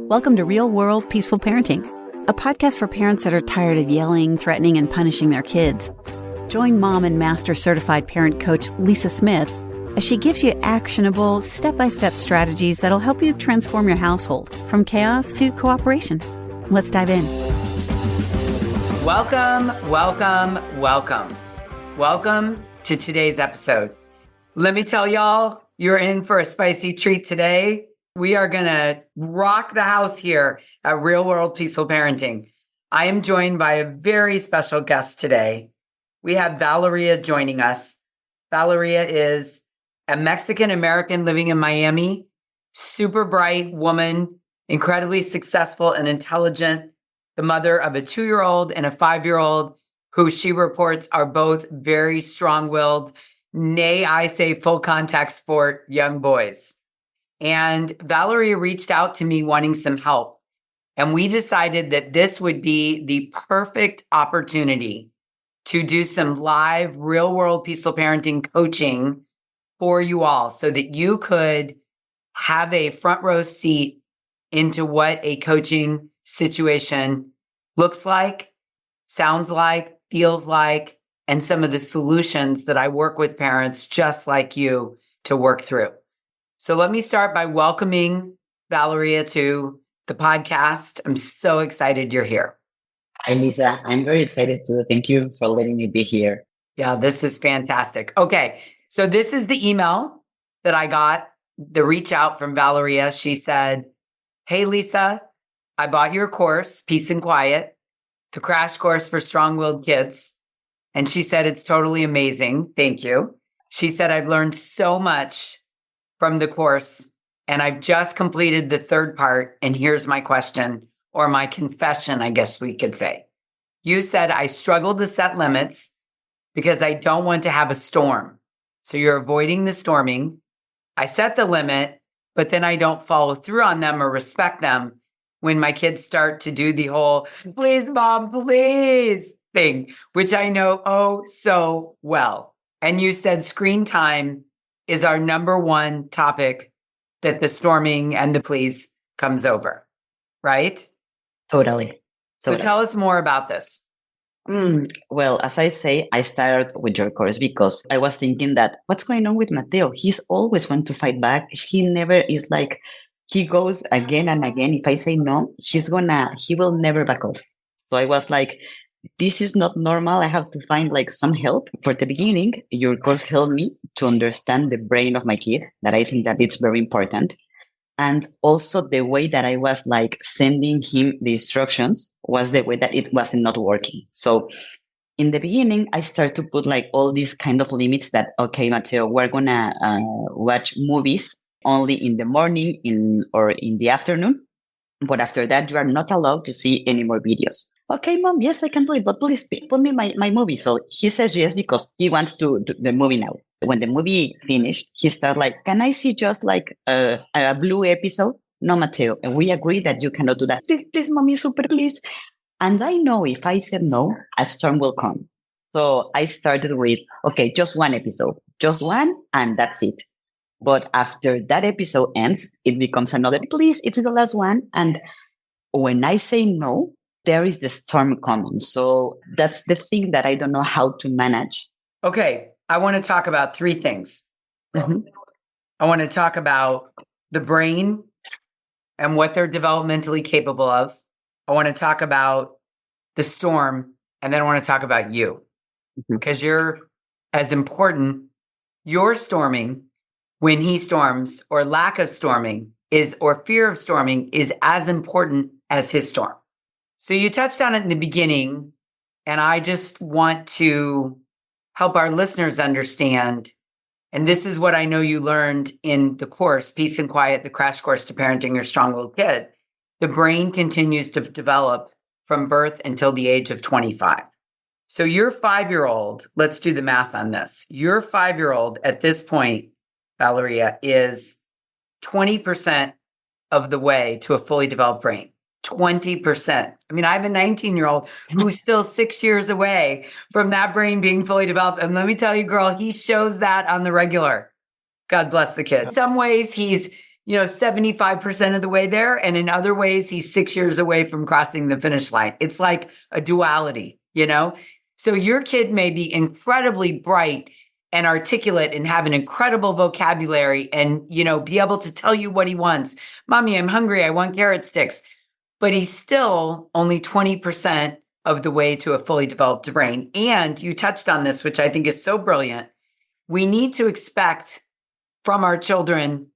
Welcome to Real World Peaceful Parenting, a podcast for parents that are tired of yelling, threatening, and punishing their kids. Join mom and master certified parent coach Lisa Smith as she gives you actionable, step-by-step strategies that'll help you transform your household from chaos to cooperation. Let's dive in. Welcome to today's episode. Let me tell y'all, you're in for a spicy treat today. We are going to rock the house here at Real World Peaceful Parenting. I am joined by a very special guest today. We have Valeria joining us. Valeria is a Mexican-American living in Miami, super bright woman, incredibly successful and intelligent, the mother of a 2-year-old and a 5-year-old who she reports are both very strong-willed, nay, I say full contact sport young boys. And Valeria reached out to me wanting some help. And we decided that this would be the perfect opportunity to do some live real world peaceful parenting coaching for you all so that you could have a front row seat into what a coaching situation looks like, sounds like, feels like, and some of the solutions that I work with parents just like you to work through. So let me start by welcoming Valeria to the podcast. I'm so excited you're here. Hi, Lisa. I'm very excited too. Thank you for letting me be here. Yeah, this is fantastic. Okay, so this is the email that I got, the reach out from Valeria. She said, "Hey, Lisa, I bought your course, Peace and Quiet, the crash course for strong-willed kids." And she said, "It's totally amazing. Thank you." She said, "I've learned so much from the course, and I've just completed the third part. And here's my question, or my confession, I guess we could say. You said I struggle to set limits because I don't want to have a storm. So you're avoiding the storming. I set the limit, but then I don't follow through on them or respect them when my kids start to do the whole, please, mom, please thing, which I know oh so well. And you said screen time is our number one topic that the storming and the please comes over, right? Totally. So tell us more about this. Well, as I say, I started with your course because I was thinking that what's going on with Mateo? He's always want to fight back. He never is like, he goes again and again. If I say no, he will never back off. So I was like, this is not normal. I have to find like some help. For the beginning, your course helped me to understand the brain of my kid, that I think that it's very important. And also the way that I was like sending him the instructions was the way that it wasn't not working. So in the beginning, I started to put like all these kind of limits that, okay, Mateo, we're going to watch movies only in the morning or in the afternoon. But after that, you are not allowed to see any more videos. Okay, mom, yes, I can do it, but please put me my movie. So he says yes because he wants to do the movie now. When the movie finished, he started like, can I see just like a blue episode? No, Mateo. And we agree that you cannot do that. Please, mommy, super please. And I know if I said no, a storm will come. So I started with, okay, just one episode, just one, and that's it. But after that episode ends, it becomes another, please, it's the last one. And when I say no, there is the storm coming. So that's the thing that I don't know how to manage. Okay, I want to talk about 3 things. Mm-hmm. I want to talk about the brain and what they're developmentally capable of. I want to talk about the storm, and then I want to talk about you. Because you're as important. Your storming, when he storms, or lack of storming or fear of storming is as important as his storm. So you touched on it in the beginning, and I just want to help our listeners understand, and this is what I know you learned in the course, Peace and Quiet, the crash course to parenting your strong-willed kid. The brain continues to develop from birth until the age of 25. So your 5-year-old, let's do the math on this. Your 5-year-old at this point, Valeria, is 20% of the way to a fully developed brain. 20%. I mean, I have a 19-year-old who's still 6 years away from that brain being fully developed. And let me tell you, girl, he shows that on the regular. God bless the kid. In some ways, he's 75% of the way there. And in other ways, he's 6 years away from crossing the finish line. It's like a duality, So your kid may be incredibly bright and articulate and have an incredible vocabulary and, be able to tell you what he wants. Mommy, I'm hungry. I want carrot sticks. But he's still only 20% of the way to a fully developed brain. And you touched on this, which I think is so brilliant. We need to expect from our children,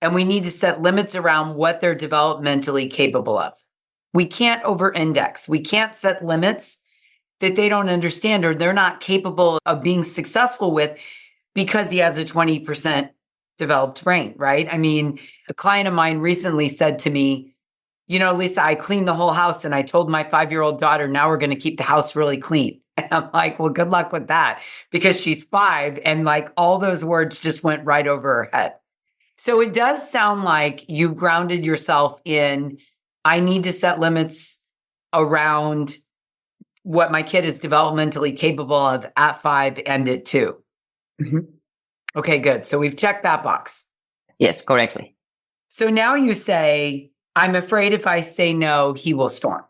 and we need to set limits around what they're developmentally capable of. We can't over-index. We can't set limits that they don't understand or they're not capable of being successful with because he has a 20% developed brain, right? I mean, a client of mine recently said to me, Lisa, I cleaned the whole house and I told my 5-year-old daughter, now we're going to keep the house really clean. And I'm like, well, good luck with that because she's 5 and like all those words just went right over her head. So it does sound like you've grounded yourself in, I need to set limits around what my kid is developmentally capable of at 5 and at 2. Mm-hmm. Okay, good. So we've checked that box. Yes, correctly. So now you say, I'm afraid if I say no, he will storm.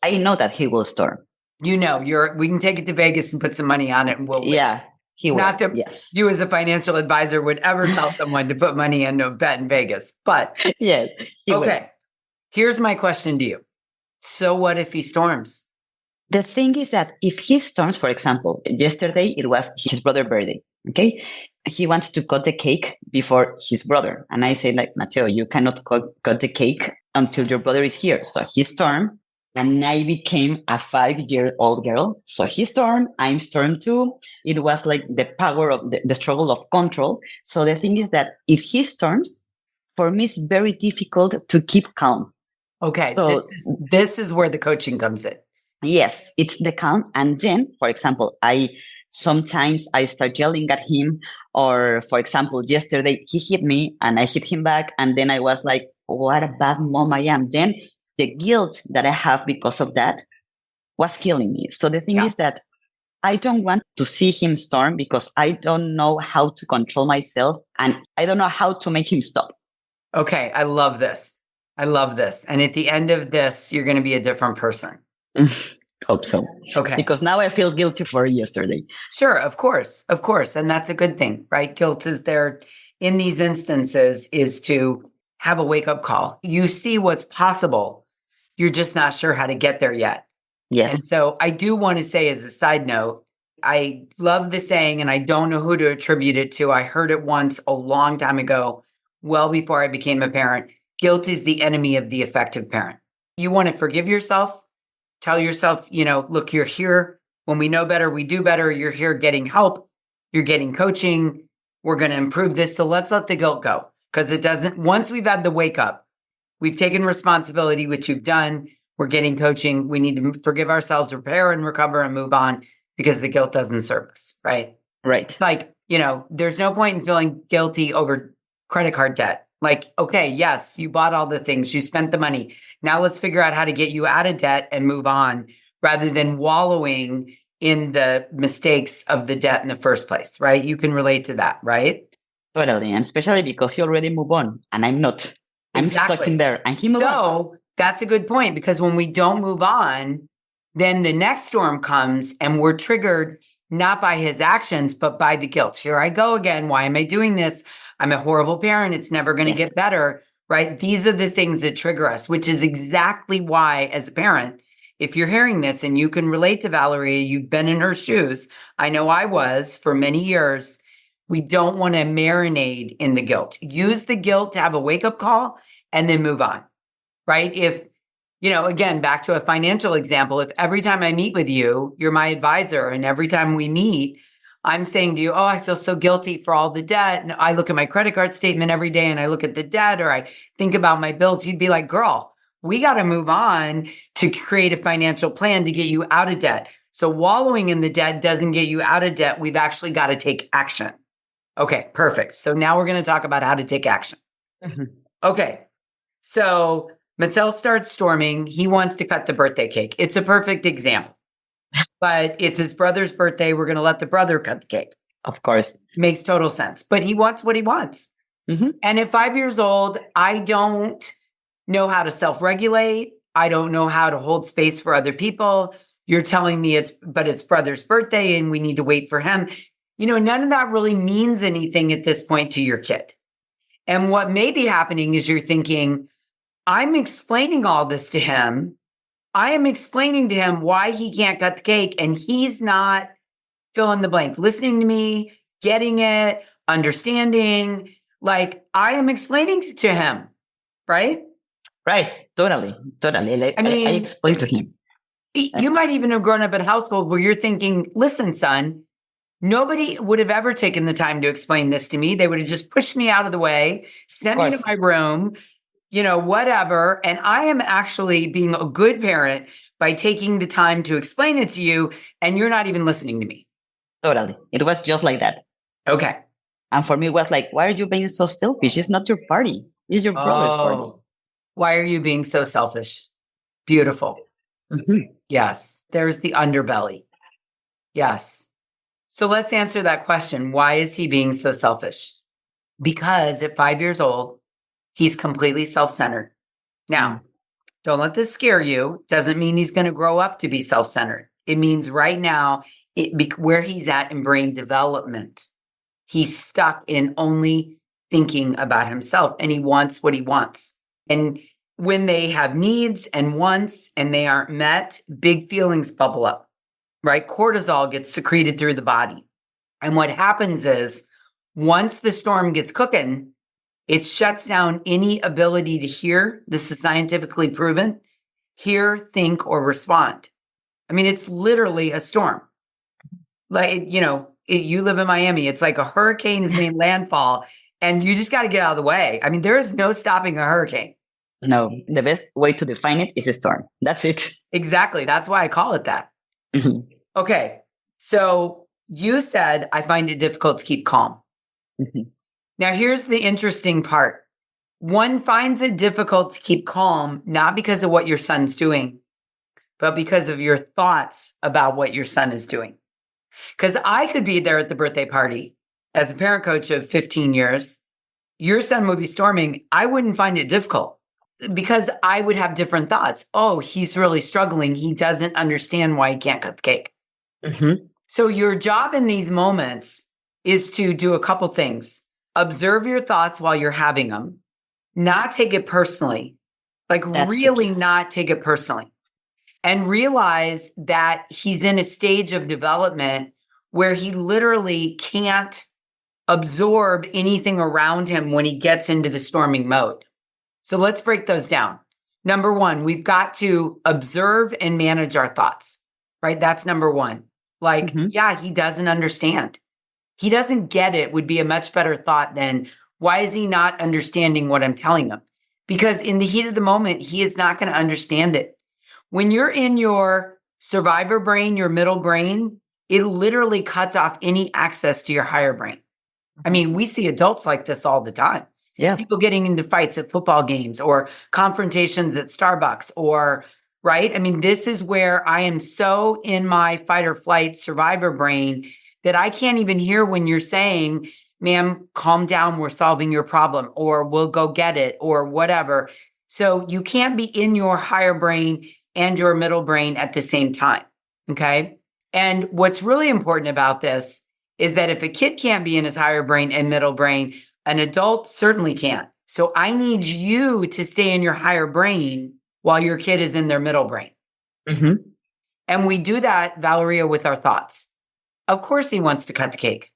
I know that he will storm. We can take it to Vegas and put some money on it and we'll win. Yeah, he will. Not that yes. You as a financial advisor would ever tell someone to put money into a bet in Vegas, but yes, he will. Here's my question to you. So what if he storms? The thing is that if he storms, for example, yesterday it was his brother's birthday. Okay. He wants to cut the cake before his brother. And I say, like, Mateo, you cannot cut the cake until your brother is here. So he stormed and I became a 5-year-old girl. So he stormed, I'm stormed too. It was like the power of the struggle of control. So the thing is that if he storms, for me, it's very difficult to keep calm. Okay. So this is where the coaching comes in. Yes, it's the calm. And then, for example, sometimes I start yelling at him, or for example, yesterday he hit me and I hit him back. And then I was like, what a bad mom I am. Then the guilt that I have because of that was killing me. So the thing is that I don't want to see him storm because I don't know how to control myself and I don't know how to make him stop. Okay. I love this. And at the end of this, you're going to be a different person. Hope so. Okay. Because now I feel guilty for yesterday. Sure. Of course. And that's a good thing, right? Guilt is there in these instances is to have a wake up call. You see what's possible. You're just not sure how to get there yet. Yes. And so I do want to say as a side note, I love the saying and I don't know who to attribute it to. I heard it once a long time ago, well before I became a parent. Guilt is the enemy of the effective parent. You want to forgive yourself. Tell yourself, look, you're here. When we know better, we do better. You're here getting help. You're getting coaching. We're going to improve this. So let's let the guilt go because once we've had the wake up, we've taken responsibility, which you've done. We're getting coaching. We need to forgive ourselves, repair and recover and move on because the guilt doesn't serve us. Right. Right. It's like, there's no point in feeling guilty over credit card debt. Like, okay, yes, you bought all the things, you spent the money. Now let's figure out how to get you out of debt and move on rather than wallowing in the mistakes of the debt in the first place, right? You can relate to that, right? Totally. And especially because he already moved on and I'm not. I'm stuck in there and he moved on. So that's a good point because when we don't move on, then the next storm comes and we're triggered not by his actions, but by the guilt. Here I go again. Why am I doing this? I'm a horrible parent. It's never going to get better, right? These are the things that trigger us, which is exactly why as a parent, if you're hearing this and you can relate to Valeria, you've been in her shoes. I know I was for many years. We don't want to marinate in the guilt. Use the guilt to have a wake-up call and then move on, right? If, again, back to a financial example, if every time I meet with you, you're my advisor, and every time we meet, I'm saying to you, oh, I feel so guilty for all the debt. And I look at my credit card statement every day and I look at the debt or I think about my bills. You'd be like, girl, we got to move on to create a financial plan to get you out of debt. So wallowing in the debt doesn't get you out of debt. We've actually got to take action. Okay, perfect. So now we're going to talk about how to take action. Mm-hmm. Okay. So Mattel starts storming. He wants to cut the birthday cake. It's a perfect example. But it's his brother's birthday. We're going to let the brother cut the cake. Of course. Makes total sense. But he wants what he wants. And at 5 years old, I don't know how to self-regulate. I don't know how to hold space for other people. You're telling me it's brother's birthday and we need to wait for him. None of that really means anything at this point to your kid. And what may be happening is you're thinking, I'm explaining all this to him. I am explaining to him why he can't cut the cake, and he's not fill in the blank, listening to me, getting it, understanding. Like, I am explaining to him, right? Right. Totally. Like, I explained to him. You might even have grown up in a household where you're thinking, listen, son, nobody would have ever taken the time to explain this to me. They would have just pushed me out of the way, sent me to my room, whatever. And I am actually being a good parent by taking the time to explain it to you, and you're not even listening to me. Totally. It was just like that. Okay. And for me, it was like, why are you being so selfish? It's not your party. It's your brother's party. Why are you being so selfish? Beautiful. Yes. There's the underbelly. Yes. So let's answer that question. Why is he being so selfish? Because at 5 years old, he's completely self-centered. Now, don't let this scare you. Doesn't mean he's going to grow up to be self-centered. It means right now, where he's at in brain development, he's stuck in only thinking about himself, and he wants what he wants. And when they have needs and wants and they aren't met, big feelings bubble up, right? Cortisol gets secreted through the body. And what happens is once the storm gets cooking, it shuts down any ability to hear. This is scientifically proven. Hear, think, or respond. I mean, it's literally a storm. Like, you live in Miami. It's like a hurricane has made landfall and you just got to get out of the way. I mean, there is no stopping a hurricane. No, the best way to define it is a storm. That's it. Exactly. That's why I call it that. Okay. So you said, I find it difficult to keep calm. Now, here's the interesting part. One finds it difficult to keep calm, not because of what your son's doing, but because of your thoughts about what your son is doing. Because I could be there at the birthday party as a parent coach of 15 years. Your son would be storming. I wouldn't find it difficult because I would have different thoughts. Oh, he's really struggling. He doesn't understand why he can't cut the cake. So your job in these moments is to do a couple things. Observe your thoughts while you're having them. Not take it personally. Like really not take it personally. And realize that he's in a stage of development where he literally can't absorb anything around him when he gets into the storming mode. So let's break those down. Number one, we've got to observe and manage our thoughts, right? That's number one. Like, yeah, he doesn't understand. He doesn't get it would be a much better thought than why is he not understanding what I'm telling him? Because in the heat of the moment, he is not going to understand it. When you're in your survivor brain, your middle brain, it literally cuts off any access to your higher brain. I mean, we see adults like this all the time. Yeah. People getting into fights at football games or confrontations at Starbucks or, right? I mean, this is where I am so in my fight or flight survivor brain that I can't even hear when you're saying, ma'am, calm down, we're solving your problem, or we'll go get it, or whatever. So you can't be in your higher brain and your middle brain at the same time, okay? And what's really important about this is that if a kid can't be in his higher brain and middle brain, an adult certainly can't. So I need you to stay in your higher brain while your kid is in their middle brain. And we do that, Valeria, with our thoughts. Of course he wants to cut the cake.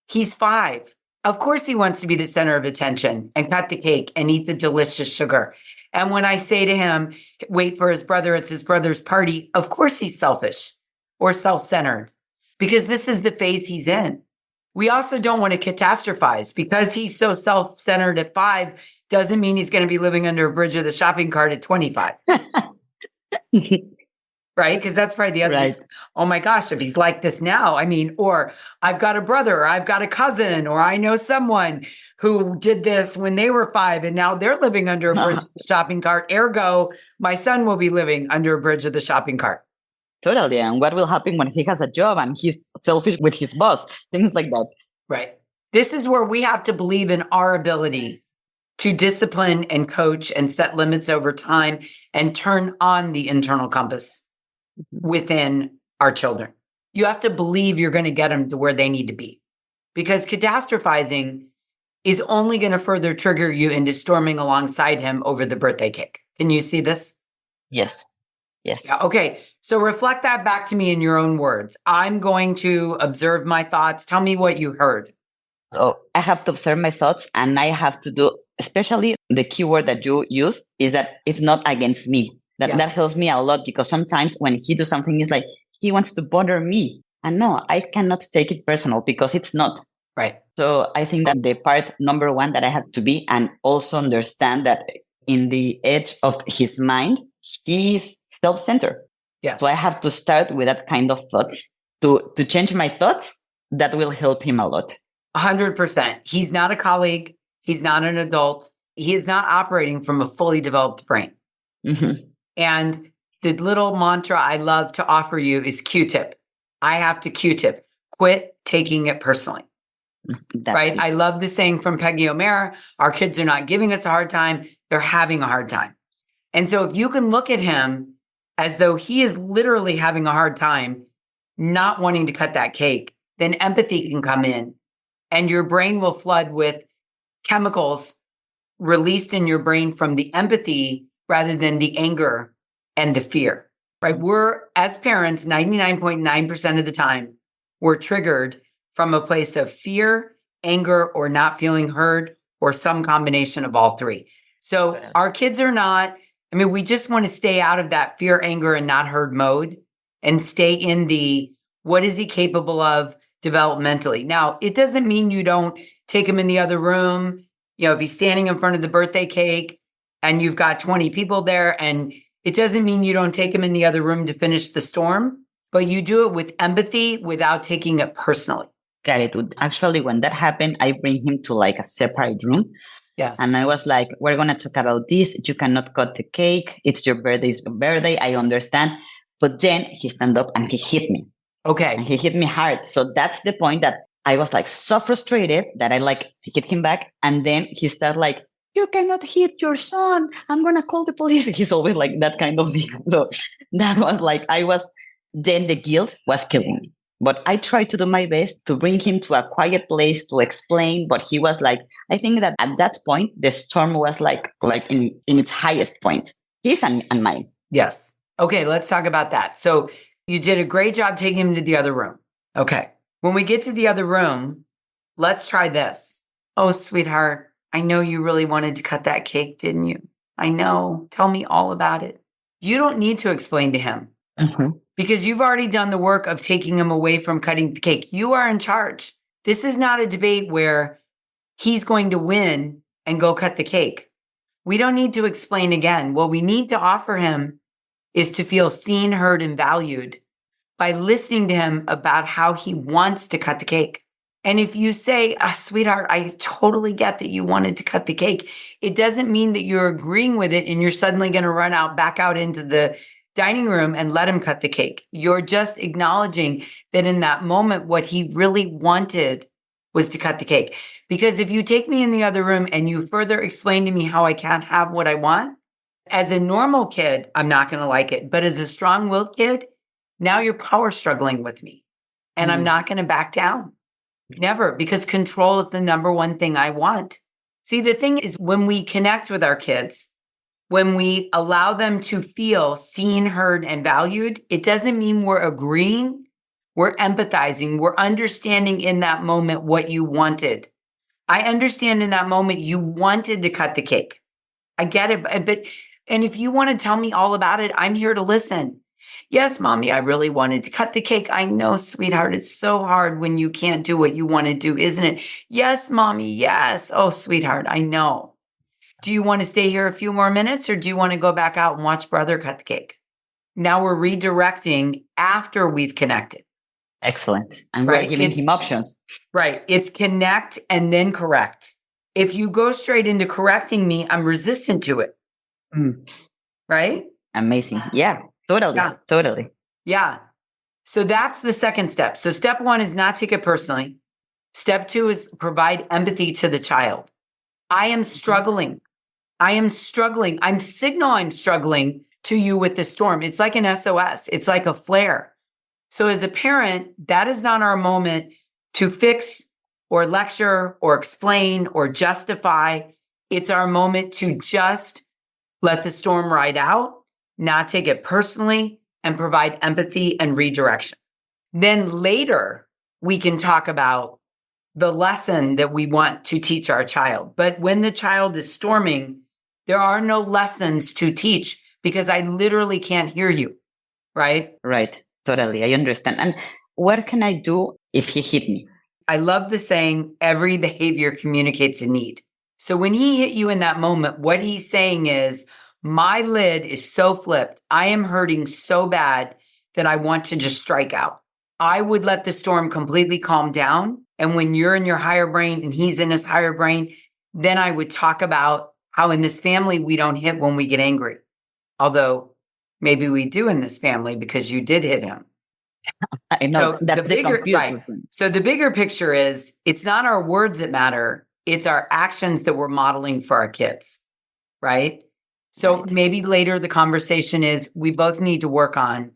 He's 5. Of course he wants to be the center of attention and cut the cake and eat the delicious sugar. And when I say to him, wait for his brother, it's his brother's party, of course he's selfish or self-centered because this is the phase he's in. We also don't want to catastrophize because he's so self-centered at 5 doesn't mean he's going to be living under a bridge with a shopping cart at 25. Right? Because that's probably the other thing. Oh my gosh, if he's like this now, I mean, or I've got a brother, or I've got a cousin, or I know someone who did this when they were 5 and now they're living under a bridge with a shopping cart. Ergo, my son will be living under a bridge with a shopping cart. Totally. And what will happen when he has a job and he's selfish with his boss? Things like that. Right. This is where we have to believe in our ability to discipline and coach and set limits over time and turn on the internal compass within our children. You have to believe you're going to get them to where they need to be, because catastrophizing is only going to further trigger you into storming alongside him over the birthday cake. Can you see this? Yes. Yes. Yeah. Okay. So reflect that back to me in your own words. I'm going to observe my thoughts. Tell me what you heard. So I have to observe my thoughts, and I have to do, especially the keyword that you use is that it's not against me. That helps me a lot, because sometimes when he does something, it's like he wants to bother me. And no, I cannot take it personal, because it's not. Right. So I think that the part number one that I have to be, and also understand that in the edge of his mind, he's self-centered. Yes. So I have to start with that kind of thoughts to change my thoughts. That will help him a lot. 100%. He's not a colleague. He's not an adult. He is not operating from a fully developed brain. Mm-hmm. And the little mantra I love to offer you is Q-tip. I have to Q-tip. Quit taking it personally. Right? I love the saying from Peggy O'Mara, our kids are not giving us a hard time. They're having a hard time. And so if you can look at him as though he is literally having a hard time, not wanting to cut that cake, then empathy can come in, and your brain will flood with chemicals released in your brain from the empathy rather than the anger and the fear, right? We're, as parents, 99.9% of the time, we're triggered from a place of fear, anger, or not feeling heard, or some combination of all three. So our kids are not, we just want to stay out of that fear, anger, and not heard mode and stay in the, what is he capable of developmentally? Now, it doesn't mean you don't take him in the other room. If he's standing in front of the birthday cake and you've got 20 people there, and it doesn't mean you don't take him in the other room to finish the storm, but you do it with empathy without taking it personally. Got it. Actually, when that happened, I bring him to like a separate room. Yes. And I was like, we're going to talk about this. You cannot cut the cake. It's your birthday. I understand. But then he stand up and he hit me. Okay. And he hit me hard. So that's the point that I was like so frustrated that I like hit him back. And then he started like, you cannot hit your son. I'm going to call the police. He's always like that kind of thing. So that was like, then the guilt was killing me. But I tried to do my best to bring him to a quiet place to explain. But he was like, I think that at that point, the storm was like in its highest point. His and mine. Yes. Okay, let's talk about that. So you did a great job taking him to the other room. Okay. When we get to the other room, let's try this. Oh, sweetheart, I know you really wanted to cut that cake, didn't you? I know. Tell me all about it. You don't need to explain to him. Mm-hmm. Because you've already done the work of taking him away from cutting the cake. You are in charge. This is not a debate where he's going to win and go cut the cake. We don't need to explain again. What we need to offer him is to feel seen, heard, and valued by listening to him about how he wants to cut the cake. And if you say, sweetheart, I totally get that you wanted to cut the cake, it doesn't mean that you're agreeing with it and you're suddenly going to run back out into the dining room and let him cut the cake. You're just acknowledging that in that moment, what he really wanted was to cut the cake. Because if you take me in the other room and you further explain to me how I can't have what I want, as a normal kid, I'm not going to like it. But as a strong-willed kid, now you're power struggling with me. And I'm not going to back down. Never, because control is the number one thing I want. See, the thing is, when we connect with our kids, when we allow them to feel seen, heard, and valued, it doesn't mean we're agreeing. We're empathizing. We're understanding in that moment what you wanted. I understand in that moment you wanted to cut the cake. I get it. And if you want to tell me all about it, I'm here to listen. Yes, mommy, I really wanted to cut the cake. I know, sweetheart, it's so hard when you can't do what you want to do, isn't it? Yes, mommy, yes. Oh, sweetheart, I know. Do you want to stay here a few more minutes, or do you want to go back out and watch brother cut the cake? Now we're redirecting after we've connected. Excellent. And we're giving him options. Right. It's connect and then correct. If you go straight into correcting me, I'm resistant to it. Right? Amazing. Yeah, totally. Yeah. Totally. Yeah. So that's the second step. So step one is not take it personally. Step 2 is provide empathy to the child. I am struggling. I'm struggling to you with the storm. It's like an SOS. It's like a flare. So as a parent, that is not our moment to fix or lecture or explain or justify. It's our moment to just let the storm ride out, not take it personally, and provide empathy and redirection. Then later, we can talk about the lesson that we want to teach our child. But when the child is storming, there are no lessons to teach because I literally can't hear you, right? Right. Totally. I understand. And what can I do if he hit me? I love the saying, every behavior communicates a need. So when he hit you in that moment, what he's saying is, my lid is so flipped. I am hurting so bad that I want to just strike out. I would let the storm completely calm down. And when you're in your higher brain and he's in his higher brain, then I would talk about how in this family, we don't hit when we get angry. Although maybe we do in this family because you did hit him. I know So that's the bigger, confusion. right. So the bigger picture is it's not our words that matter. It's our actions that we're modeling for our kids, right? So Right. maybe later the conversation is we both need to work on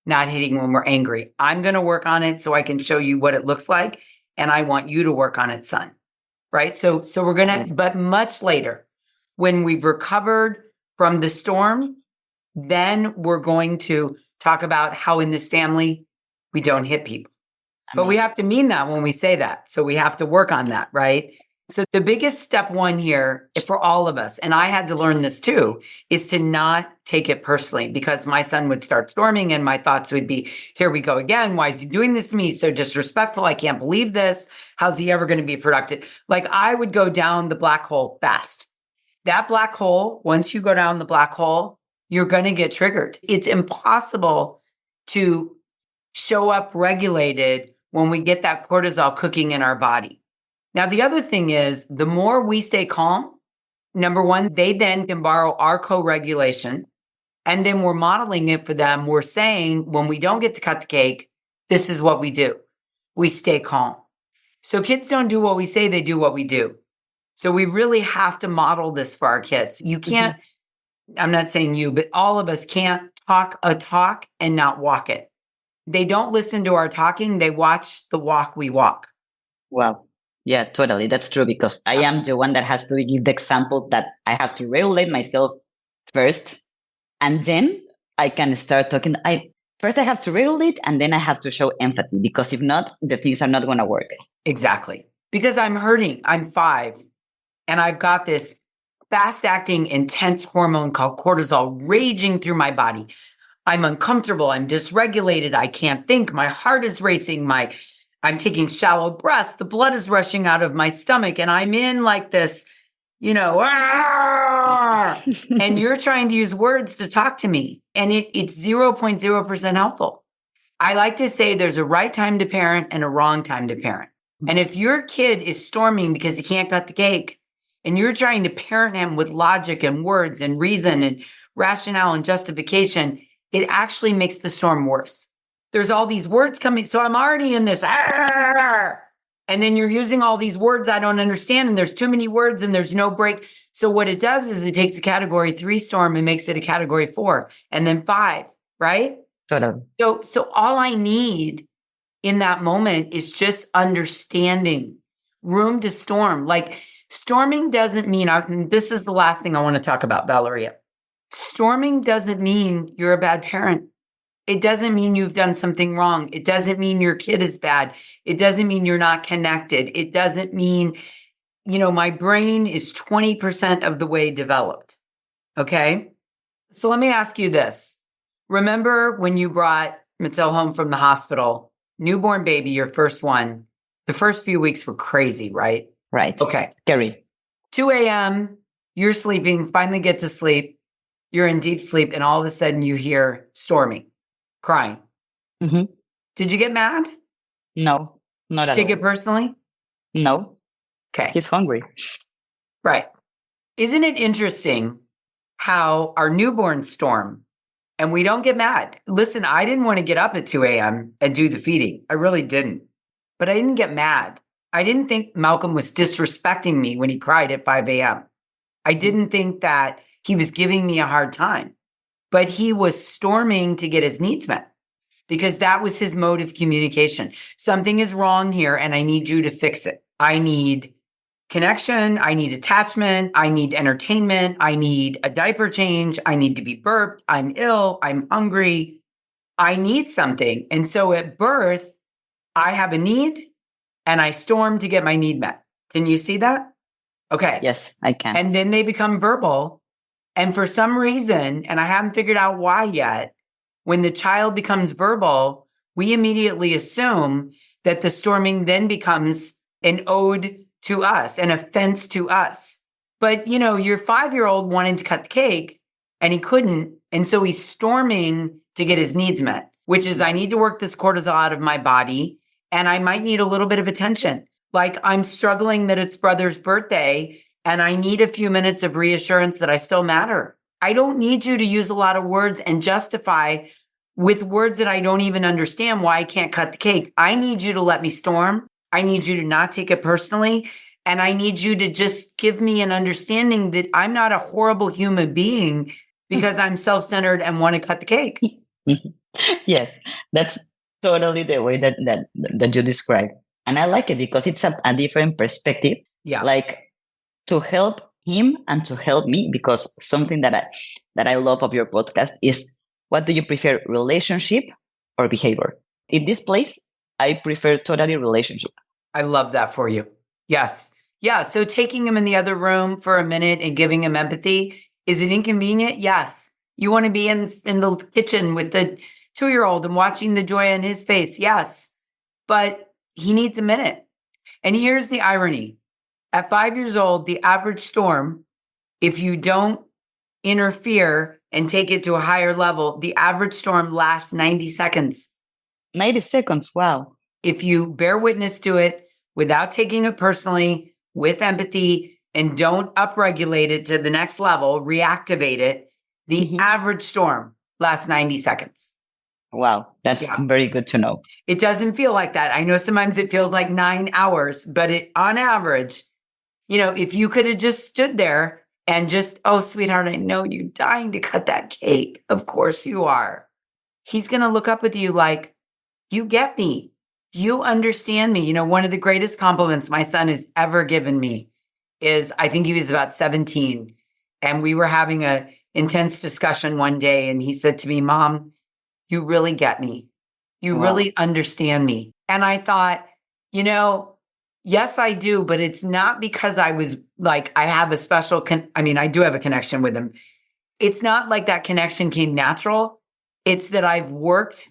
not hitting when we're angry. I'm going to work on it so I can show you what it looks like. And I want you to work on it, son. Right. So we're going to, but much later when we've recovered from the storm, then we're going to talk about how in this family, we don't hit people. But we have to mean that when we say that. So we have to work on that, right? So the biggest step one here for all of us, and I had to learn this too, is to not take it personally because my son would start storming and my thoughts would be, here we go again. Why is he doing this to me? He's so disrespectful. I can't believe this. How's he ever going to be productive? Like I would go down the black hole fast. That black hole, once you go down the black hole, you're going to get triggered. It's impossible to show up regulated when we get that cortisol cooking in our body. Now, the other thing is the more we stay calm, number one, they then can borrow our co-regulation. And then we're modeling it for them. We're saying when we don't get to cut the cake, this is what we do. We stay calm. So kids don't do what we say, they do what we do. So we really have to model this for our kids. You can't, I'm not saying you, but all of us can't talk a talk and not walk it. They don't listen to our talking. They watch the walk we walk. Wow. Yeah, totally. That's true because I am the one that has to give the examples that I have to regulate myself first. And then I can start talking. First I have to regulate and then I have to show empathy because if not, the things are not going to work. Exactly. Because I'm hurting. I'm 5 and I've got this fast acting, intense hormone called cortisol raging through my body. I'm uncomfortable. I'm dysregulated. I can't think. My heart is racing. I'm taking shallow breaths. The blood is rushing out of my stomach. And I'm in like this, and you're trying to use words to talk to me. And it's 0.0% helpful. I like to say there's a right time to parent and a wrong time to parent. And if your kid is storming because he can't cut the cake and you're trying to parent him with logic and words and reason and rationale and justification, it actually makes the storm worse. There's all these words coming. So I'm already in this, and then you're using all these words I don't understand. And there's too many words and there's no break. So what it does is it takes a category 3 storm and makes it a category 4 and then 5, right? Totally. So all I need in that moment is just understanding, room to storm. Like storming doesn't mean, this is the last thing I want to talk about, Valeria. Storming doesn't mean you're a bad parent. It doesn't mean you've done something wrong. It doesn't mean your kid is bad. It doesn't mean you're not connected. It doesn't mean, my brain is 20% of the way developed. Okay. So let me ask you this. Remember when you brought Matil home from the hospital, newborn baby, your first one, the first few weeks were crazy, right? Right. Okay. Scary. 2 a.m., you're sleeping, finally get to sleep. You're in deep sleep and all of a sudden you hear storming, crying. Mm-hmm. Did you get mad? No, not Did at you take all. it personally? No. Okay. He's hungry. Right. Isn't it interesting how our newborn storm and we don't get mad? Listen, I didn't want to get up at 2 a.m. and do the feeding. I really didn't. But I didn't get mad. I didn't think Malcolm was disrespecting me when he cried at 5 a.m. I didn't think that he was giving me a hard time, but he was storming to get his needs met because that was his mode of communication. Something is wrong here and I need you to fix it. I need connection. I need attachment. I need entertainment. I need a diaper change. I need to be burped. I'm ill. I'm hungry. I need something. And so at birth, I have a need and I storm to get my need met. Can you see that? Okay. Yes, I can. And then they become verbal. And for some reason, and I haven't figured out why yet, when the child becomes verbal, we immediately assume that the storming then becomes an ode to us, an offense to us. But, you know, your 5-year-old wanted to cut the cake and he couldn't. And so he's storming to get his needs met, which is I need to work this cortisol out of my body and I might need a little bit of attention. Like I'm struggling that it's brother's birthday and I need a few minutes of reassurance that I still matter. I don't need you to use a lot of words and justify with words that I don't even understand why I can't cut the cake. I need you to let me storm. I need you to not take it personally. And I need you to just give me an understanding that I'm not a horrible human being because I'm self-centered and want to cut the cake. Yes, that's totally the way that you describe. And I like it because it's a different perspective. Yeah. Like to help him and to help me, because something that I love of your podcast is what do you prefer, relationship or behavior? In this place, I prefer totally relationship. I love that for you. Yes. Yeah. So taking him in the other room for a minute and giving him empathy, is it inconvenient? Yes. You want to be in the kitchen with the 2-year-old and watching the joy on his face? Yes. But he needs a minute. And here's the irony. At 5 years old, the average storm, if you don't interfere and take it to a higher level, the average storm lasts 90 seconds. 90 seconds. Wow. If you bear witness to it without taking it personally, with empathy, and don't upregulate it to the next level, reactivate it, the average storm lasts 90 seconds. Wow. That's very good to know. It doesn't feel like that. I know sometimes it feels like 9 hours, but on average, you know, if you could have just stood there and just, oh, sweetheart, I know you're dying to cut that cake. Of course you are. He's going to look up with you like, you get me. You understand me. You know, one of the greatest compliments my son has ever given me is, I think he was about 17, and we were having a intense discussion one day, and he said to me, Mom, you really get me. You really understand me. And I thought, you know, yes, I do, but it's not because I was like, I have a special, I do have a connection with him. It's not like that connection came natural. It's that I've worked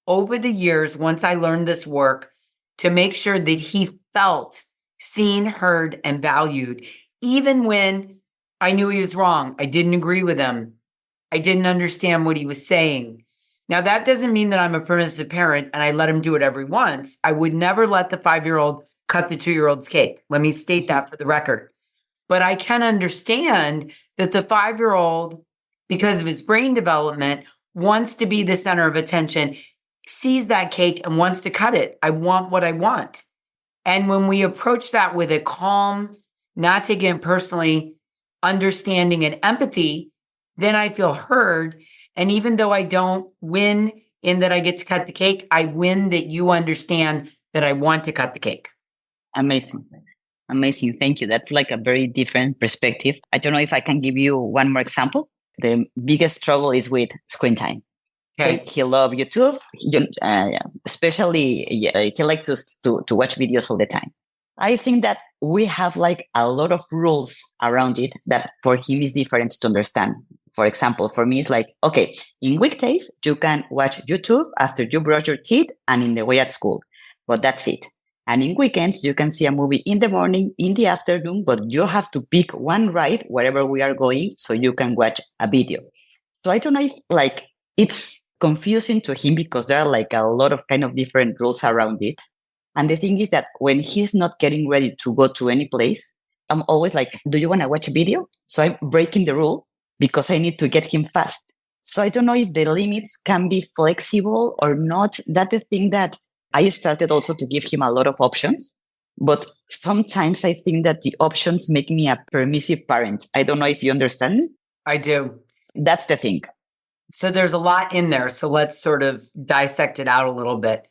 over the years, once I learned this work, to make sure that he felt seen, heard, and valued, even when I knew he was wrong. I didn't agree with him. I didn't understand what he was saying. Now, that doesn't mean that I'm a permissive parent and I let him do whatever he wants. I would never let the 5-year-old cut the 2-year-old's cake. Let me state that for the record. But I can understand that the 5-year-old, because of his brain development, wants to be the center of attention, sees that cake and wants to cut it. I want what I want. And when we approach that with a calm, not taking it personally, understanding and empathy, then I feel heard. And even though I don't win in that I get to cut the cake, I win that you understand that I want to cut the cake. Amazing. Amazing. Thank you. That's like a very different perspective. I don't know if I can give you one more example. The biggest trouble is with screen time. Okay. He loves YouTube, especially he likes to watch videos all the time. I think that we have like a lot of rules around it that for him is different to understand. For example, for me, it's like, okay, in weekdays, you can watch YouTube after you brush your teeth and in the way at school, but that's it. And in weekends, you can see a movie in the morning, in the afternoon, but you have to pick one ride wherever we are going so you can watch a video. So I don't know if like it's confusing to him because there are like a lot of kind of different rules around it. And the thing is that when he's not getting ready to go to any place, I'm always like, do you want to watch a video? So I'm breaking the rule because I need to get him fast. So I don't know if the limits can be flexible or not. That's the thing that I started also to give him a lot of options. But sometimes I think that the options make me a permissive parent. I don't know if you understand me. I do. That's the thing. So there's a lot in there. So let's sort of dissect it out a little bit.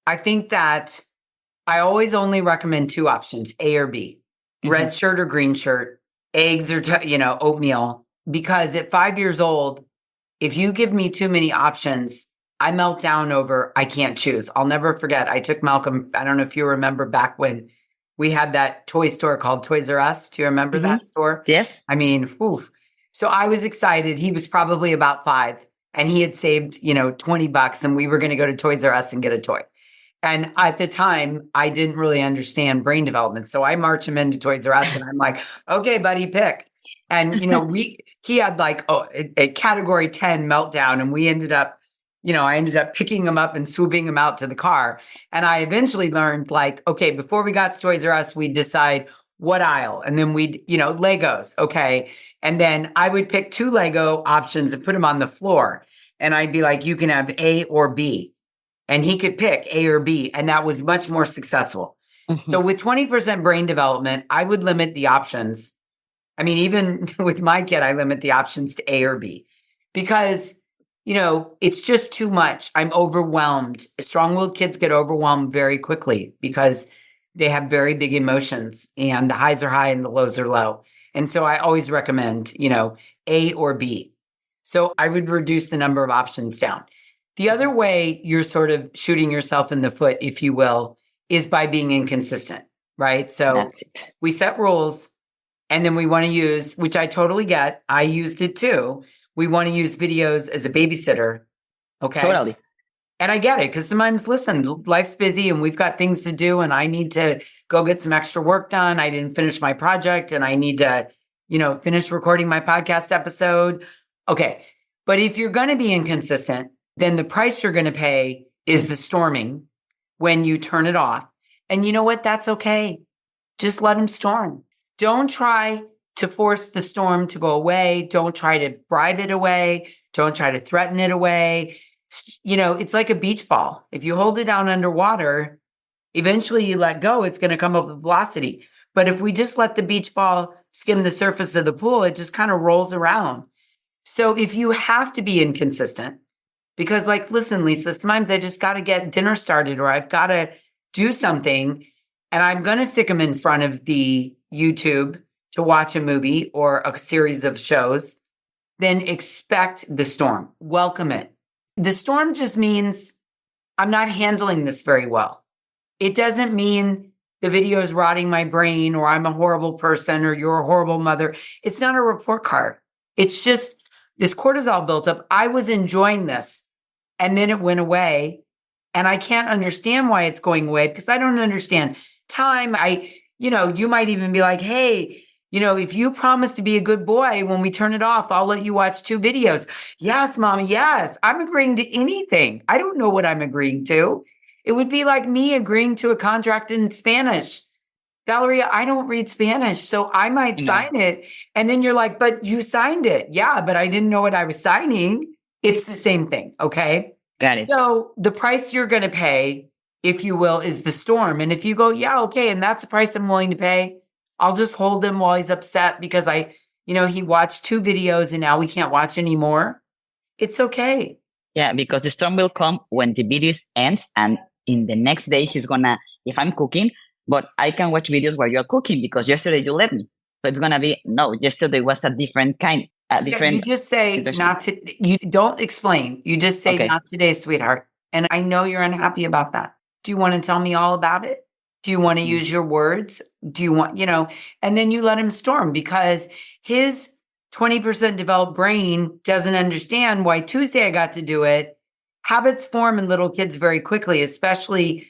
I think that I always only recommend two options, A or B, red shirt or green shirt, eggs or, oatmeal, because at 5 years old, if you give me too many options, I melt down over, I can't choose. I'll never forget. I took Malcolm. I don't know if you remember back when we had that toy store called Toys R Us. Do you remember that store? Yes. I mean, oof. So I was excited. He was probably about 5 and he had saved, $20 and we were going to go to Toys R Us and get a toy. And at the time, I didn't really understand brain development. So I march him into Toys R Us and I'm like, okay, buddy, pick. And, he had like a category 10 meltdown and we ended up, I ended up picking him up and swooping him out to the car. And I eventually learned like, okay, before we got to Toys R Us, we'd decide what aisle. And then we'd, Legos. Okay. And then I would pick 2 Lego options and put them on the floor. And I'd be like, you can have A or B. And he could pick A or B. And that was much more successful. So with 20% brain development, I would limit the options. I mean, even with my kid, I limit the options to A or B because, it's just too much. I'm overwhelmed. Strong-willed kids get overwhelmed very quickly because they have very big emotions and the highs are high and the lows are low. And so I always recommend, A or B. So I would reduce the number of options down. The other way you're sort of shooting yourself in the foot, if you will, is by being inconsistent, right? So we set rules and then we want to use, which I totally get. I used it too. We want to use videos as a babysitter. Okay. Totally. And I get it because sometimes, listen, life's busy and we've got things to do and I need to go get some extra work done. I didn't finish my project and I need to, finish recording my podcast episode. Okay. But if you're going to be inconsistent, then the price you're going to pay is the storming when you turn it off. And you know what? That's okay. Just let them storm. Don't try to force the storm to go away. Don't try to bribe it away. Don't try to threaten it away. It's like a beach ball. If you hold it down underwater, eventually you let go, it's going to come up with velocity. But if we just let the beach ball skim the surface of the pool, it just kind of rolls around. So if you have to be inconsistent, because like, listen, Lisa, sometimes I just got to get dinner started or I've got to do something and I'm going to stick them in front of the YouTube to watch a movie or a series of shows, then expect the storm. Welcome it. The storm just means I'm not handling this very well. It doesn't mean the video is rotting my brain or I'm a horrible person or you're a horrible mother. It's not a report card. It's just this cortisol built up. I was enjoying this and then it went away and I can't understand why it's going away because I don't understand time. You might even be like, hey, if you promise to be a good boy, when we turn it off, I'll let you watch 2 videos. Yes, mommy. Yes. I'm agreeing to anything. I don't know what I'm agreeing to. It would be like me agreeing to a contract in Spanish. Valeria, I don't read Spanish, so I might sign it. And then you're like, but you signed it. Yeah, but I didn't know what I was signing. It's the same thing. Okay. Got it. So the price you're going to pay, if you will, is the storm. And if you go, yeah, okay. And that's the price I'm willing to pay. I'll just hold him while he's upset because he watched 2 videos and now we can't watch anymore. It's okay. Yeah, because the storm will come when the video ends and in the next day he's gonna, if I'm cooking, but I can watch videos while you're cooking because yesterday you let me. So it's gonna be, no, yesterday was a different kind, You just say situation. You don't explain. You just say not today, sweetheart. And I know you're unhappy about that. Do you want to tell me all about it? Do you want to use your words? Do you want, and then you let him storm because his 20% developed brain doesn't understand why Tuesday I got to do it. Habits form in little kids very quickly, especially,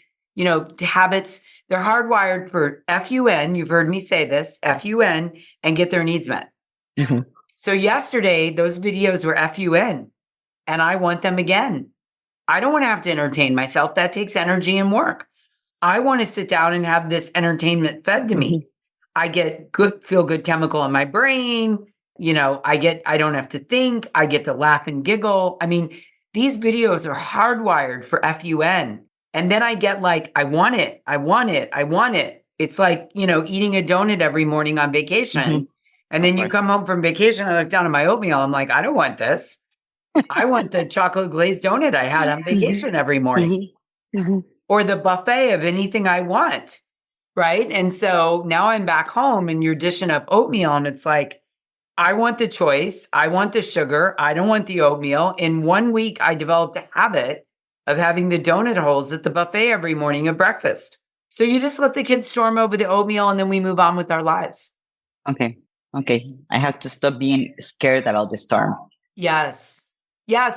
habits. They're hardwired for FUN. You've heard me say this, FUN, and get their needs met. Mm-hmm. So yesterday, those videos were FUN and I want them again. I don't want to have to entertain myself. That takes energy and work. I want to sit down and have this entertainment fed to me. I get feel good chemical in my brain. I don't have to think. I get to laugh and giggle. I mean, these videos are hardwired for FUN. And then I get like, I want it. I want it. I want it. It's like, eating a donut every morning on vacation. Mm-hmm. And then you come home from vacation. I look down at my oatmeal. I'm like, I don't want this. I want the chocolate glazed donut I had on vacation every morning, or the buffet of anything I want. Right. And so now I'm back home and you're dishing up oatmeal and it's like, I want the choice. I want the sugar. I don't want the oatmeal. In 1 week, I developed a habit of having the donut holes at the buffet every morning at breakfast. So you just let the kids storm over the oatmeal and then we move on with our lives. Okay. I have to stop being scared about the storm. Yes,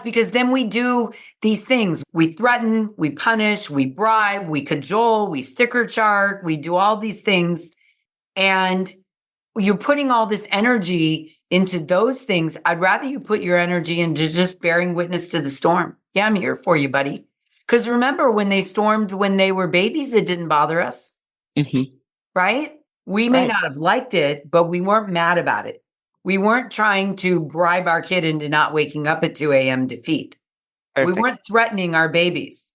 because then we do these things. We threaten, we punish, we bribe, we cajole, we sticker chart, we do all these things. And you're putting all this energy into those things. I'd rather you put your energy into just bearing witness to the storm. Yeah, I'm here for you, buddy. Because remember when they stormed when they were babies, it didn't bother us, right? We may not have liked it, but we weren't mad about it. We weren't trying to bribe our kid into not waking up at 2 a.m. to feed. Perfect. We weren't threatening our babies.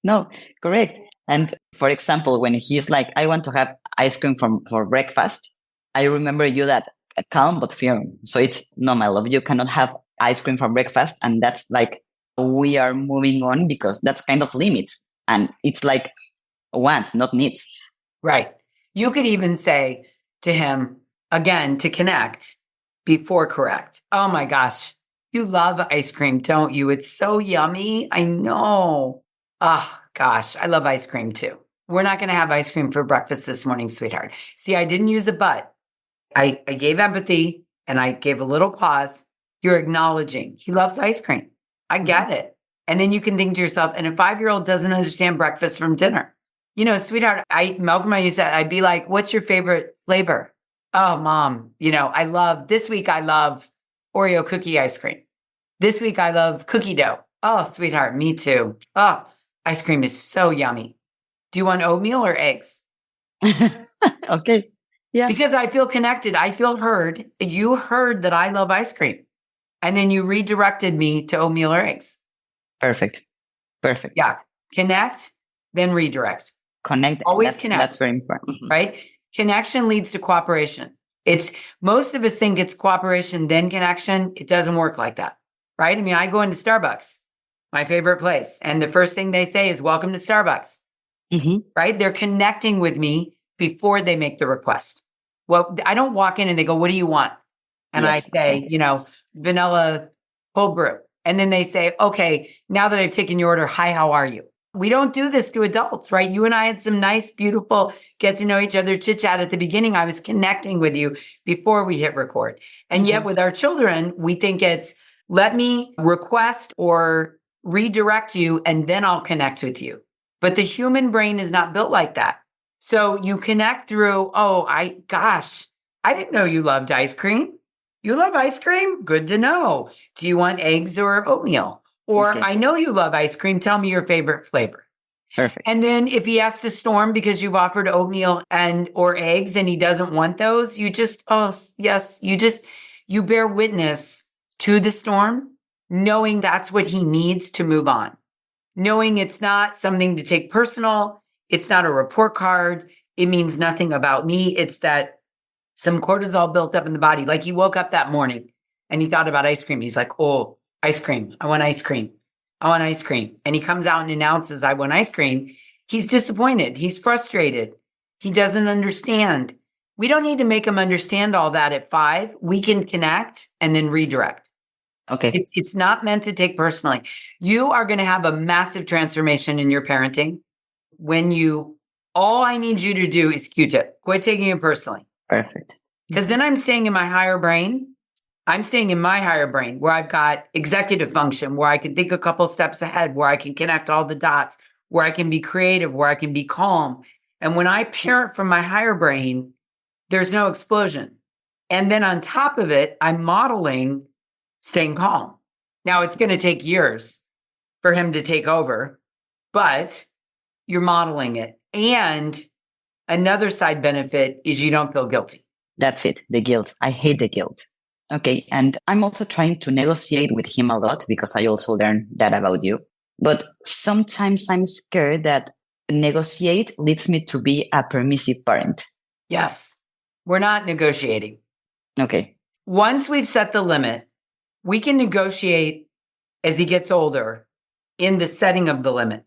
No, correct. And for example, when he's like, I want to have ice cream for breakfast, I remember you that calm but firm. So it's, no, my love, you cannot have ice cream for breakfast. And that's like, we are moving on because that's kind of limits. And it's like wants, not needs. Right. You could even say to him, again, to connect before correct. Oh my gosh, you love ice cream, don't you? It's so yummy. I know. Oh gosh, I love ice cream too. We're not going to have ice cream for breakfast this morning, sweetheart. See, I didn't use a but. I gave empathy and I gave a little pause. You're acknowledging he loves ice cream. I get it. And then you can think to yourself, and a 5-year-old doesn't understand breakfast from dinner. Sweetheart, Malcolm, I'd be like, what's your favorite flavor? Oh, Mom, this week I love Oreo cookie ice cream. This week I love cookie dough. Oh, sweetheart, me too. Oh, ice cream is so yummy. Do you want oatmeal or eggs? Okay. Yeah. Because I feel connected. I feel heard. You heard that I love ice cream. And then you redirected me to oatmeal or eggs. Perfect. Yeah. Connect, then redirect. Connect. Always connect. That's very important. Right? Connection leads to cooperation. Most of us think it's cooperation, then connection. It doesn't work like that. Right? I mean, I go into Starbucks, my favorite place. And the first thing they say is, welcome to Starbucks. Right? They're connecting with me before they make the request. Well, I don't walk in and they go, what do you want? And I say, vanilla cold brew. And then they say, okay, now that I've taken your order, hi, how are you? We don't do this to adults, right? You and I had some nice, beautiful, get to know each other chit chat at the beginning. I was connecting with you before we hit record. And yet with our children, we think it's, let me request or redirect you and then I'll connect with you. But the human brain is not built like that. So you connect through, I didn't know you loved ice cream. You love ice cream? Good to know. Do you want eggs or oatmeal? Or I know you love ice cream. Tell me your favorite flavor. Perfect. And then if he has to storm because you've offered oatmeal or eggs and he doesn't want those, you bear witness to the storm, knowing that's what he needs to move on. Knowing it's not something to take personal. It's not a report card. It means nothing about me. It's that some cortisol built up in the body. Like he woke up that morning and he thought about ice cream. He's like, oh, ice cream. I want ice cream. I want ice cream. And he comes out and announces, I want ice cream. He's disappointed. He's frustrated. He doesn't understand. We don't need to make him understand all that at 5. We can connect and then redirect. Okay. It's not meant to take personally. You are going to have a massive transformation in your parenting when all I need you to do is Q-tip. Quit taking it personally. Perfect. Because then I'm staying in my higher brain. I'm staying in my higher brain where I've got executive function, where I can think a couple steps ahead, where I can connect all the dots, where I can be creative, where I can be calm. And when I parent from my higher brain, there's no explosion. And then on top of it, I'm modeling staying calm. Now it's going to take years for him to take over, but you're modeling it. And another side benefit is you don't feel guilty. That's it. The guilt. I hate the guilt. Okay. And I'm also trying to negotiate with him a lot because I also learned that about you. But sometimes I'm scared that negotiate leads me to be a permissive parent. Yes. We're not negotiating. Okay. Once we've set the limit, we can negotiate as he gets older in the setting of the limit.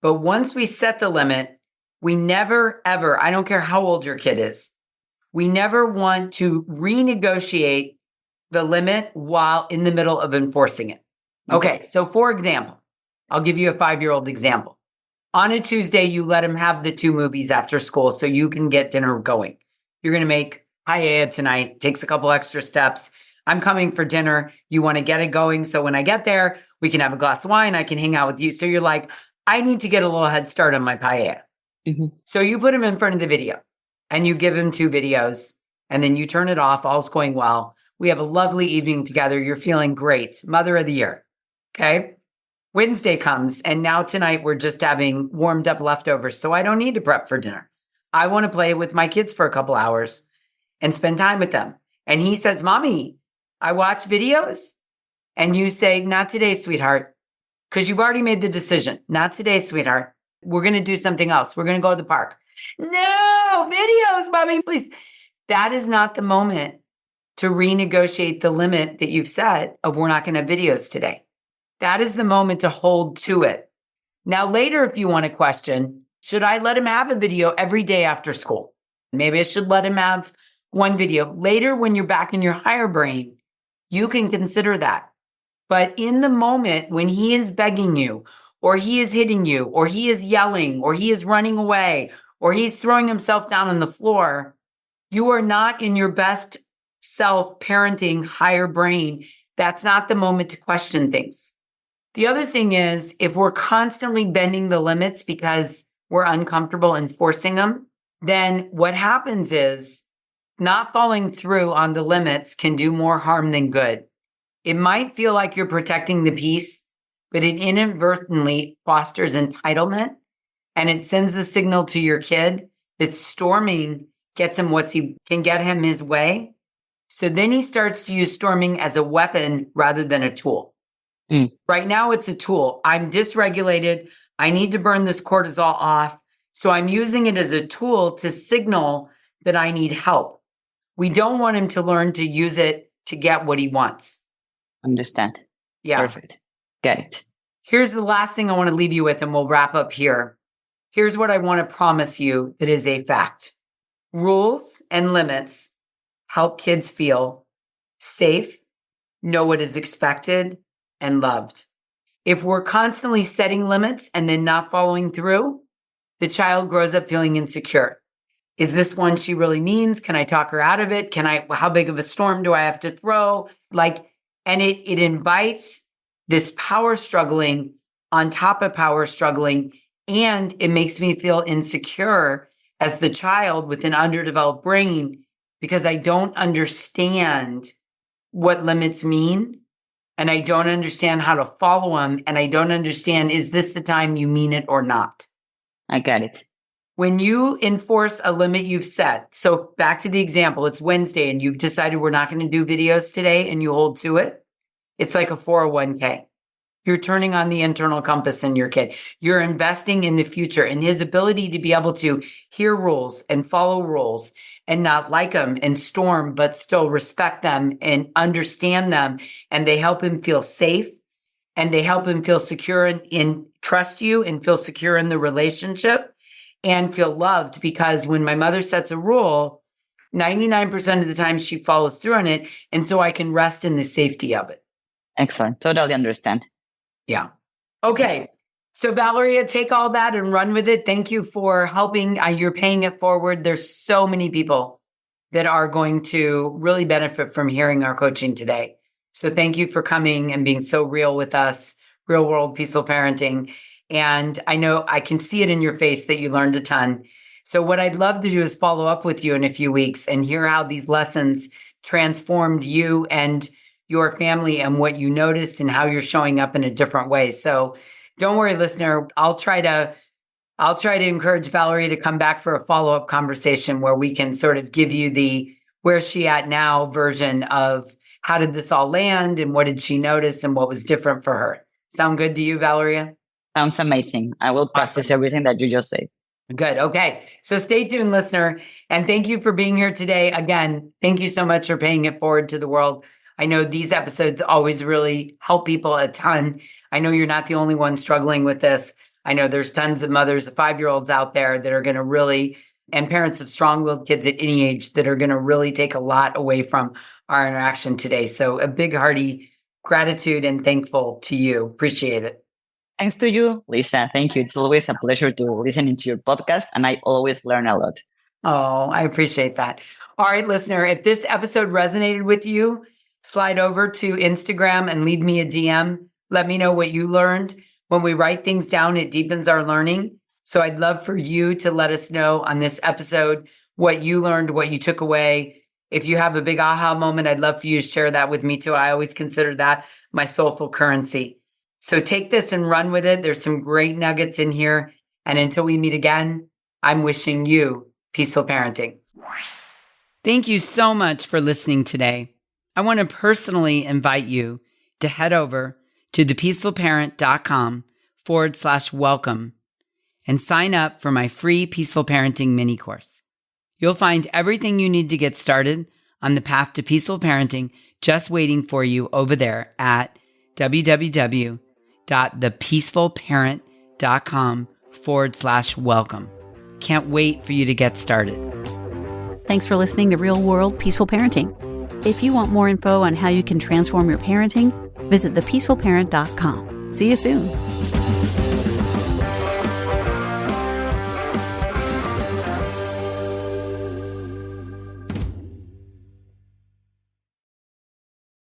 But once we set the limit, we never, ever, I don't care how old your kid is, we never want to renegotiate the limit while in the middle of enforcing it. Okay, so for example, I'll give you a 5-year-old example. On a Tuesday, you let him have the 2 movies after school so you can get dinner going. You're going to make paella tonight, takes a couple extra steps. I'm coming for dinner. You want to get it going. So when I get there, we can have a glass of wine. I can hang out with you. So you're like, I need to get a little head start on my paella. Mm-hmm. So you put him in front of the video and you give him 2 videos and then you turn it off. All's going well. We have a lovely evening together. You're feeling great. Mother of the year. Okay. Wednesday comes and now tonight we're just having warmed up leftovers. So I don't need to prep for dinner. I want to play with my kids for a couple hours and spend time with them. And he says, Mommy, I watch videos. And you say, not today, sweetheart, because you've already made the decision. Not today, sweetheart. We're going to do something else. We're going to go to the park. No, videos, Mommy, please. That is not the moment to renegotiate the limit that you've set of we're not going to have videos today. That is the moment to hold to it. Now, later, if you want to question, should I let him have a video every day after school? Maybe I should let him have 1 video. Later, when you're back in your higher brain, you can consider that. But in the moment when he is begging you, or he is hitting you, or he is yelling, or he is running away, or he's throwing himself down on the floor, you are not in your best self parenting higher brain. That's not the moment to question things. The other thing is, if we're constantly bending the limits because we're uncomfortable enforcing them, then what happens is not following through on the limits can do more harm than good. It might feel like you're protecting the peace, but it inadvertently fosters entitlement and it sends the signal to your kid that storming gets him what he can get him his way. So then he starts to use storming as a weapon rather than a tool. Right now, it's a tool. I'm dysregulated. I need to burn this cortisol off. So I'm using it as a tool to signal that I need help. We don't want him to learn to use it to get what he wants. Understand. Yeah. Perfect. Got it. Here's the last thing I want to leave you with, and we'll wrap up here. Here's what I want to promise you that is a fact. Rules and limits help kids feel safe, know what is expected, and loved. If we're constantly setting limits and then not following through, the child grows up feeling insecure. Is this one she really means? Can I talk her out of it? How big of a storm do I have to throw? And it invites this power struggling on top of power struggling. And it makes me feel insecure as the child with an underdeveloped brain because I don't understand what limits mean. And I don't understand how to follow them. And I don't understand, is this the time you mean it or not? I got it. When you enforce a limit you've set, so back to the example, it's Wednesday and you've decided we're not going to do videos today and you hold to it. It's like a 401k. You're turning on the internal compass in your kid. You're investing in the future and his ability to be able to hear rules and follow rules and not like them and storm, but still respect them and understand them. And they help him feel safe and they help him feel secure in trust you and feel secure in the relationship and feel loved. Because when my mother sets a rule, 99% of the time she follows through on it. And so I can rest in the safety of it. Excellent. Totally understand. Yeah. Okay. So Valeria, take all that and run with it. Thank you for helping. You're paying it forward. There's so many people that are going to really benefit from hearing our coaching today. So thank you for coming and being so real with us, real world peaceful parenting. And I know I can see it in your face that you learned a ton. So what I'd love to do is follow up with you in a few weeks and hear how these lessons transformed you and your family and what you noticed and how you're showing up in a different way. So don't worry, listener. I'll try to encourage Valerie to come back for a follow-up conversation where we can sort of give you the where's she at now version of how did this all land and what did she notice and what was different for her. Sound good to you, Valeria? Sounds amazing. I will practice everything that you just said. Good. Okay. So stay tuned, listener. And thank you for being here today. Again, thank you so much for paying it forward to the world. I know these episodes always really help people a ton. I know you're not the only one struggling with this. I know there's tons of mothers of 5-year-olds out there that are going to really, and parents of strong-willed kids at any age that are going to really take a lot away from our interaction today. So a big hearty gratitude and thankful to you. Appreciate it. Thanks to you, Lisa. Thank you. It's always a pleasure to listen to your podcast, and I always learn a lot. Oh, I appreciate that. All right, listener, if this episode resonated with you, slide over to Instagram and leave me a DM. Let me know what you learned. When we write things down, it deepens our learning. So I'd love for you to let us know on this episode what you learned, what you took away. If you have a big aha moment, I'd love for you to share that with me too. I always consider that my soulful currency. So take this and run with it. There's some great nuggets in here. And until we meet again, I'm wishing you peaceful parenting. Thank you so much for listening today. I want to personally invite you to head over to thepeacefulparent.com/welcome and sign up for my free Peaceful Parenting mini course. You'll find everything you need to get started on the path to peaceful parenting just waiting for you over there at www.thepeacefulparent.com/welcome. Can't wait for you to get started. Thanks for listening to Real World Peaceful Parenting. If you want more info on how you can transform your parenting, visit thepeacefulparent.com. See you soon.